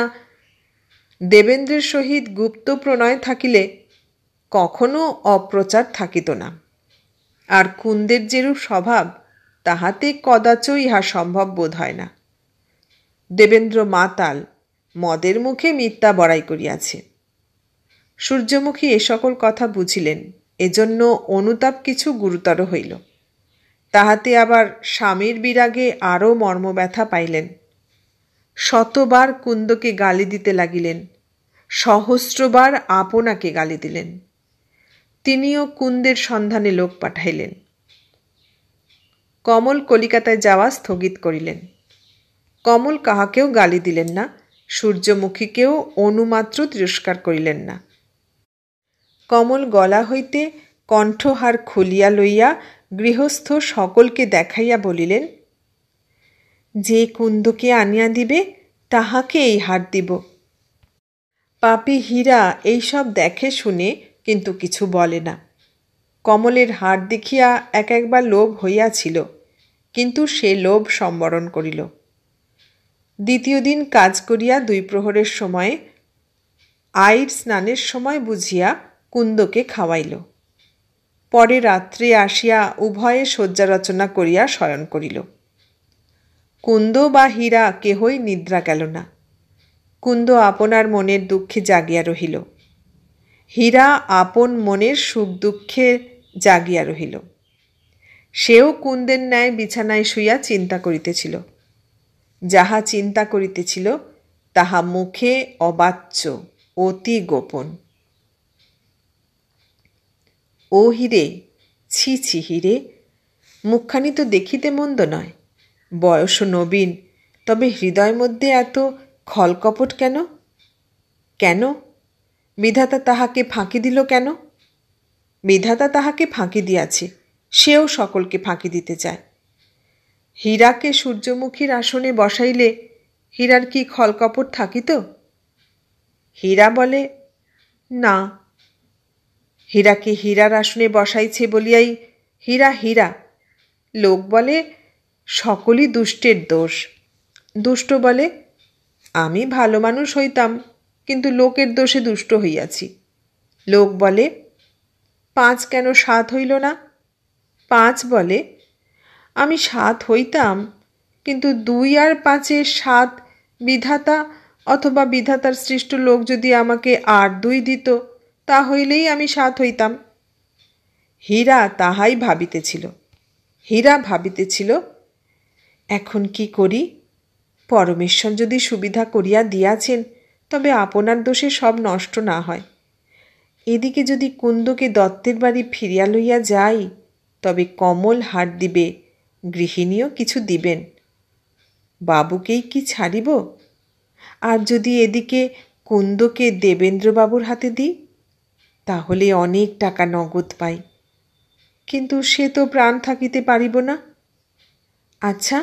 দেবেন্দ্রের সহিত গুপ্ত প্রণয় থাকিলে কখনো অপ্রচার থাকিত না। আর কুন্দের যেরূপ স্বভাব, তাহাতে কদাচ ইহা সম্ভব বোধ হয় না। দেবেন্দ্র মাতাল, মদের মুখে মিথ্যা বড়াই করিয়াছে। সূর্যমুখী এ সকল কথা বুঝিলেন, এজন্য অনুতাপ কিছু গুরুতর হইল। তাহাতে আবার স্বামীর বিরাগে আরও মর্মব্যথা পাইলেন। শতবার কুন্দকে গালি দিতে লাগিলেন, সহস্রবার আপনাকে গালি দিলেন। তিনিও কুন্দের সন্ধানে লোক পাঠাইলেন। কমল কলিকাতায় যাওয়া স্থগিত করিলেন। কমল কাহাকেও গালি দিলেন না, সূর্যমুখীকেও অনুমাত্র তিরস্কার করিলেন না। কমল গলা হইতে কণ্ঠহার খুলিয়া লইয়া গৃহস্থ সকলকে দেখাইয়া বলিলেন, যে কুন্দকে আনিয়া দিবে তাহাকে এই হার দিব। পাপী হীরা এইসব দেখে শুনে কিন্তু কিছু বলে না। কমলের হার দেখিয়া একবার লোভ হইয়াছিল, কিন্তু সে লোভ সম্বরণ করিল। দ্বিতীয় দিন কাজ করিয়া 2 প্রহরের সময়ে আইর স্নানের সময় বুঝিয়া কুন্দকে খাওয়াইল। পরে রাত্রে আসিয়া উভয়ে শয্যা রচনা করিয়া শয়ন করিল। কুন্দ বা হীরা কেহই নিদ্রা গেল না। কুন্দ আপনার মনের দুঃখে জাগিয়া রহিল, হীরা আপন মনের সুখ দুঃখে জাগিয়া রহিল। সেও কুন্দের ন্যায় বিছানায় শুইয়া চিন্তা করিতেছিল। যাহা চিন্তা করিতেছিল তাহা মুখে অবাচ্য, অতি গোপন। ও হিরে, ছি ছি হিরে, মুখখানি তো দেখিতে মন্দ নয়, বয়স নবীন, তবে হৃদয় মধ্যে এত খলকপট কেন? কেন বিধাতা তাহাকে ফাঁকি দিল কেন? বিধাতা তাহাকে ফাঁকি দিয়াছে, সেও সকলকে ফাঁকি দিতে চায়। হীরাকে সূর্যমুখীর আসনে বসাইলে হীরার কি খলকপট থাকিত? হীরা বলে না। হীরাকে হীরার আসনে বসাইছে বলিয়াই হীরা হীরা। লোক বলে সকলই দুষ্টের দোষ। দুষ্ট বলে, আমি ভালো মানুষ হইতাম, কিন্তু লোকের দোষে দুষ্ট হইয়াছি। লোক বলে, 5 কেন 7 হইল না? 5 বলে, আমি 7 হইতাম, কিন্তু 2 আর 5-এ 7 বিধাতা অথবা বিধাতার সৃষ্ট লোক যদি আমাকে 8-2 দিত, তা হইলেই আমি 7 হইতাম। হীরা তাহাই ভাবিতেছিল। হীরা ভাবিতেছিল, এখন কি করি? পরমেশ্বর যদি সুবিধা করিয়া দিয়াছেন, তবে আপনার দোষে সব নষ্ট না হয়। এদিকে যদি কুন্দকে দত্তের বাড়ি ফিরিয়া লইয়া যাই, তবে কমল হাট দিবে, গৃহিণীও কিছু দিবেন। বাবুকেই কি ছাড়িব? আর যদি এদিকে কুন্দকে দেবেন্দ্রবাবুর হাতে দিই, তাহলে অনেক টাকা নগদ পাই, কিন্তু সে তো প্রাণ থাকিতে পারিব না। আচ্ছা,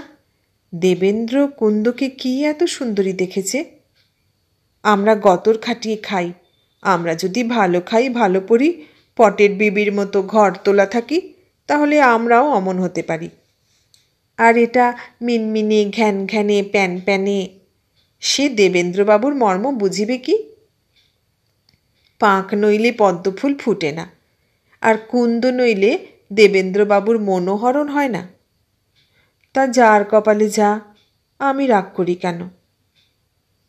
দেবেন্দ্র কুন্দকে কি এত সুন্দরী দেখেছে? আমরা গতর খাটিয়ে খাই, আমরা যদি ভালো খাই, ভালো পড়ি, পটের বিবির মতো ঘর তোলা থাকি, তাহলে আমরাও অমন হতে পারি। আর এটা মিনমিনে ঘ্যান ঘ্যানে প্যান প্যানে, সে দেবেন্দ্রবাবুর মর্ম বুঝিবে কি? পাঁক নইলে পদ্মফুল ফুটে না, আর কুন্দ নইলে দেবেন্দ্রবাবুর মনোহরণ হয় না। তা যার কপালে যা, আমি রাগ করি কেন?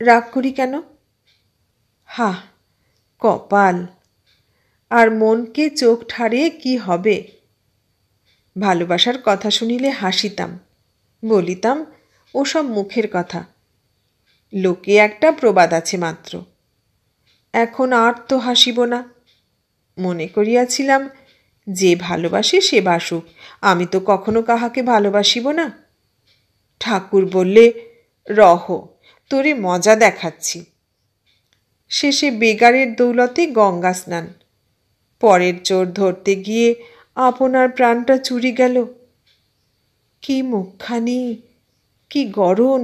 রাগ করি কেন? হা, কপাল! আর মনকে চোখ ঠাড়িয়ে কি হবে? ভালোবাসার কথা শুনিলে হাসিতাম, বলিতাম ওসব মুখের কথা, লোকে একটা প্রবাদ আছে মাত্র। এখন আর তো হাসিব না। মনে করিয়াছিলাম, যে ভালোবাসে সে বাসুক, আমি তো কখনো কাহাকে ভালোবাসিব না। ঠাকুর বললে, রহ, তোরে মজা দেখাচ্ছি। শেষে বেগারের দৌলতে গঙ্গা স্নান, পরের চোর ধরতে গিয়ে আপনার প্রাণটা চুরি গেল। কি মুখখানি, কি গড়ন,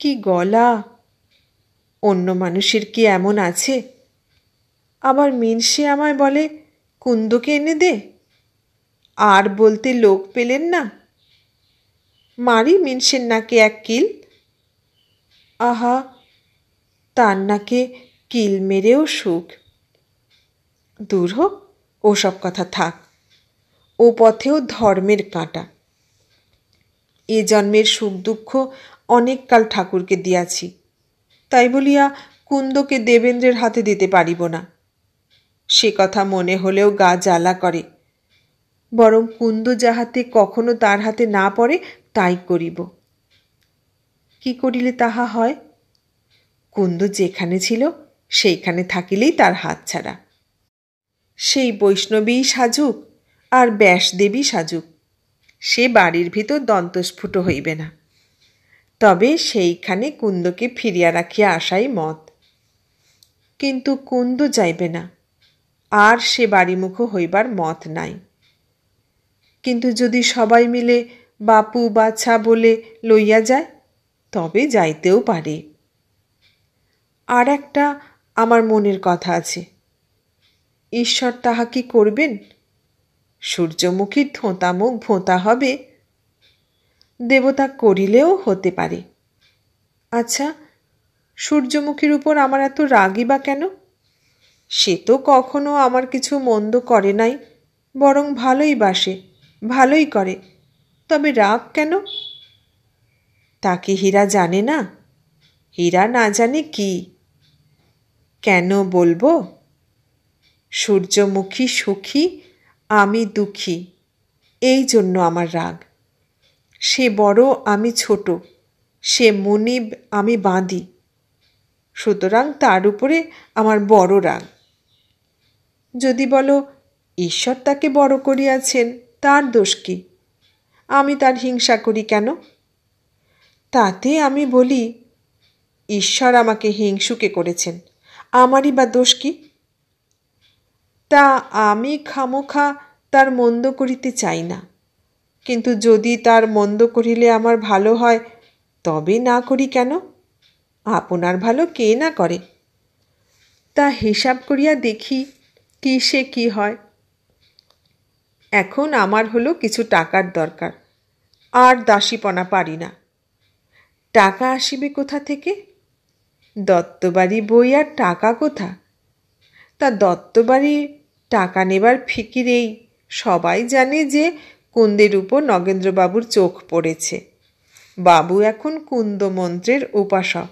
কি গলা! অন্য মানুষের কি এমন আছে? আবার মিনসে আমায় বলে, কুন্দকে এনে দে। আর বলতে লোক পেলেন না? মারি মিনসের নাকে এক কিল। আহা, তার নাকে কিল মেরেও সুখ। দূর হোক, ওসব কথা থাক। ও পথেও ধর্মের কাঁটা। এ জন্মের সুখ দুঃখ অনেক কাল ঠাকুরকে দিয়াছি, তাই বলিয়া কুন্দকে দেবেন্দ্রের হাতে দিতে পারিব না। সে কথা মনে হলেও গা জ্বালা করে। বরং কুন্দ যাহাতে কখনো তার হাতে না পড়ে, তাই করিব। কি করিলে তাহা হয়? কুন্দ যেখানে ছিল সেইখানে থাকিলেই তার হাত ছাড়া। সেই বৈষ্ণবী সাজুক আর ব্যাসদেবী সাজুক, সে বাড়ির ভিতর দন্তস্ফুট হইবে না। তবে সেইখানে কুন্দকে ফিরিয়া রাখিয়া আসাই মত। কিন্তু কুন্দ যাইবে না, আর সে বাড়িমুখ হইবার মত নাই। কিন্তু যদি সবাই মিলে বাপু বাছা বলে লইয়া যায়, তবে যাইতেও পারে। আর একটা আমার মনের কথা আছে। ঈশ্বর তাহা কি করবেন? সূর্যমুখীর থোঁতা মুখ ভোঁতা হবে। দেবতা করিলেও হতে পারে। আচ্ছা, সূর্যমুখীর উপর আমার এত রাগই বা কেন? সে তো কখনো আমার কিছু মন্দ করে নাই, বরং ভালোই বাসে, ভালোই করে। তবে রাগ কেন? তা কি হীরা জানে না? হীরা না জানে কি? কেন বলবো? সূর্যমুখী সুখী, আমি দুঃখী, এই জন্য আমার রাগ। সে বড়, আমি ছোট, সে মুনিব, আমি বাঁধি, সুতরাং তার উপরে আমার বড় রাগ। যদি বলো ঈশ্বর তাকে বড় করিয়াছেন, তার দোষ কি? আমি তার হিংসা করি কেন? তাতে আমি বলি, ঈশ্বর আমাকে হিংসুকে করেছেন, আমারই বা দোষ কি? তা আমি খামোখা তার মন্দ করিতে চাই না, কিন্তু যদি তার মন্দ করিলে আমার ভালো হয়, তবে না করি কেন? আপনার ভালো কে না করে? তা হিসাব করিয়া দেখি কি সে কি হয়। এখন আমার হলো কিছু টাকার দরকার, আর দাসীপনা পারি না। টাকা আসিবে কোথা থেকে? দত্তবাড়ি বই আর টাকা কোথা? তা দত্তবাড়ি টাকা নেবার ফিকিরেই সবাই জানে যে কুন্দের উপর নগেন্দ্রবাবুর চোখ পড়েছে। বাবু এখন কুন্দ মন্ত্রের উপাসক।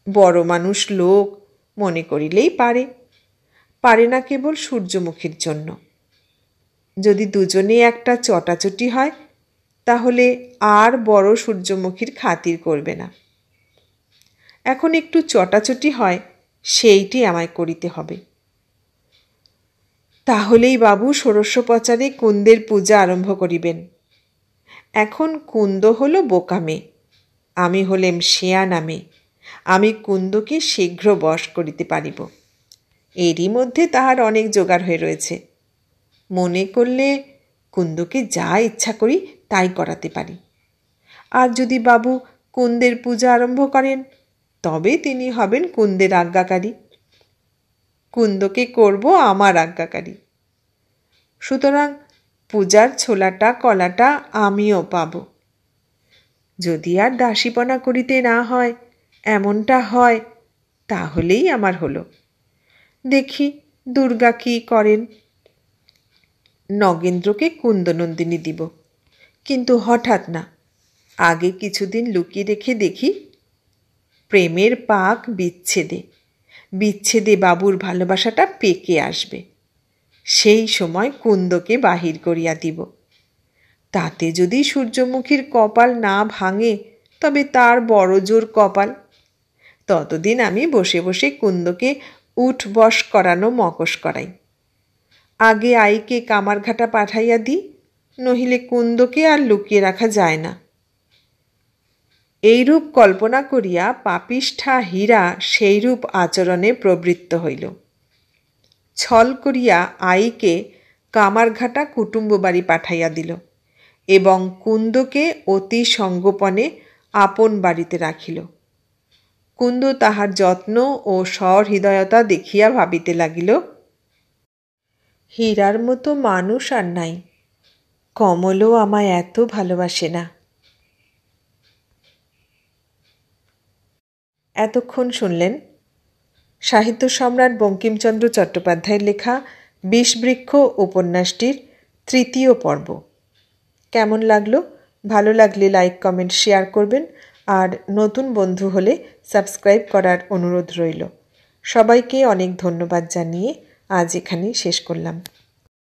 বড় মানুষ লোক, মনে করিলেই পারে না কেবল সূর্যমুখীর জন্য। যদি দুজনে একটা চটাচটি হয় তাহলে আর বড় সূর্যমুখীর খাতির করবে না। এখন একটু চটাচটি হয়, সেইটি আমায় করিতে হবে। তাহলেই বাবু ষোড়শোপচারে কুন্দের পূজা আরম্ভ করিবেন। এখন কুন্দ হল বোকা মেয়ে, আমি হলেম শেয়ানা মেয়ে। আমি কুন্দকে শীঘ্র বশ করিতে পারিব। এরই মধ্যে তাহার অনেক জোগাড় হয়ে রয়েছে। মনে করলে কুন্দকে যা ইচ্ছা করি তাই করাতে পারি। আর যদি বাবু কুন্দের পূজা আরম্ভ করেন তবে তিনি হবেন কুন্দের আজ্ঞাকারী, কুন্দকে করব আমার আজ্ঞাকারী। সুতরাং পূজার ছোলাটা কলাটা আমিও পাব। যদি আর দাসীপনা করিতে না হয়, এমনটা হয়, তাহলেই আমার হলো। দেখি দুর্গা কি করেন। নগেন্দ্রকে কুন্দনন্দিনী দিব, কিন্তু হঠাৎ না, আগে কিছুদিন লুকিয়ে রেখে দেখি। প্রেমের পাক বিচ্ছেদে বাবুর ভালোবাসাটা পেকে আসবে। সেই সময় কুন্দকে বাহির করিয়া দিব। তাতে যদি সূর্যমুখীর কপাল না ভাঙে তবে তার বড় জোর কপাল। ততদিন আমি বসে বসে কুন্দকে উঠ বস করানো মকশ করাই। আগে আইকে কামারঘাটা পাঠাইয়া দিই, নহিলে কুন্দকে আর লুকিয়ে রাখা যায় না। এইরূপ কল্পনা করিয়া পাপিষ্ঠা হীরা সেইরূপ আচরণে প্রবৃত্ত হইল। ছল করিয়া আইকে কামারঘাটা কুটুম্ব বাড়ি পাঠাইয়া দিল এবং কুন্দকে অতি সঙ্গোপনে আপন বাড়িতে রাখিল। কুন্দ তাহার যত্ন ও সহৃদয়তা দেখিয়া ভাবিতে লাগিল, হীরার মতো মানুষ আর নাই, কমলও আমায় এত ভালোবাসে না। এতক্ষণ শুনলেন সাহিত্য সম্রাট বঙ্কিমচন্দ্র চট্টোপাধ্যায়ের লেখা বিষবৃক্ষ উপন্যাসটির 3য় পর্ব। কেমন লাগলো? ভালো লাগলে লাইক, কমেন্ট, শেয়ার করবেন। আর নতুন বন্ধু হলে সাবস্ক্রাইব করার অনুরোধ রইল। সবাইকে অনেক ধন্যবাদ জানিয়ে আজ এখানেই শেষ করলাম।